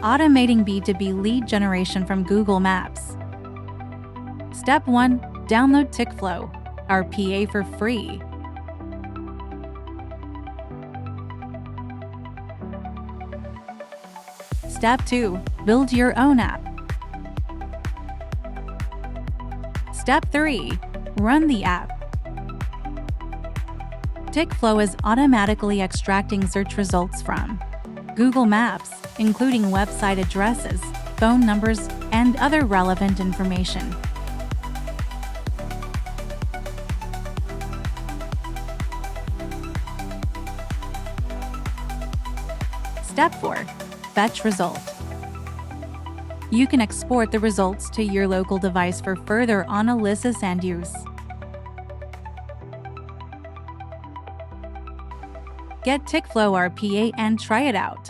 Automating B2B lead generation from Google Maps. Step 1. Download Tikflow RPA for free. Step 2. Build your own app. Step 3. Run the app. Tikflow is automatically extracting search results from Google Maps, including website addresses, phone numbers, and other relevant information. Step 4. Fetch result. You can export the results to your local device for further analysis and use. Get Tikflow RPA and try it out.